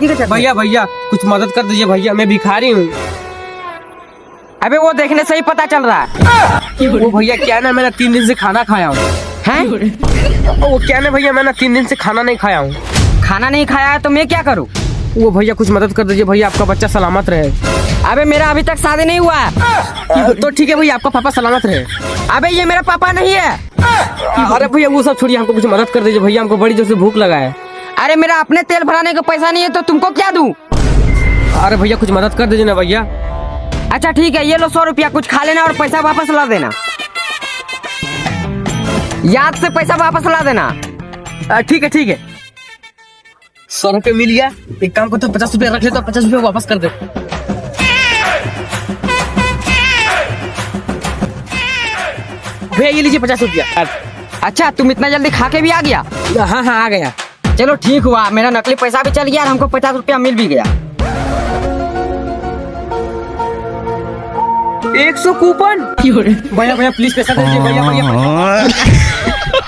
भैया भैया कुछ मदद कर दीजिए भैया, मैं भिखारी हूँ। अबे वो देखने से ही पता चल रहा है। वो भैया क्या है ना, मैंने 3 दिन से खाना खाया हूँ। हैं? वो क्या है ना भैया, मैंने 3 दिन से खाना नहीं खाया हूँ। खाना नहीं खाया है तो मैं क्या करूँ? वो भैया कुछ मदद कर दीजिए भैया, आपका बच्चा सलामत रहे। अबे मेरा अभी तक शादी नहीं हुआ है। तो ठीक है भैया, आपका पापा सलामत रहे। अबे ये मेरा पापा नहीं है। अरे भैया वो सब छोड़िए, हमको कुछ मदद कर दीजिए भैया, हमको बड़ी जोर से भूख लगा है। अरे मेरा अपने तेल भराने का पैसा नहीं है तो तुमको क्या दूं? अरे भैया कुछ मदद कर दीजिए ना भैया। अच्छा ठीक है, ये लो 100 रुपया, कुछ खा लेना और पैसा वापस ला देना। याद से पैसा वापस ला देना। ठीक है ठीक है। 100 रुपये मिल गया। एक काम करते 50 रुपया रख ले, तो 50 रुपया वापस कर दे। भैया ये लीजिए 50 रुपया। अच्छा तुम इतना जल्दी खा के भी आ गया? हाँ हाँ आ गया। चलो ठीक हुआ, मेरा नकली पैसा भी चल गया और हमको 50 रुपया मिल भी गया। 100 कूपन। भैया भैया प्लीज पैसा दे दीजिए भैया भैया।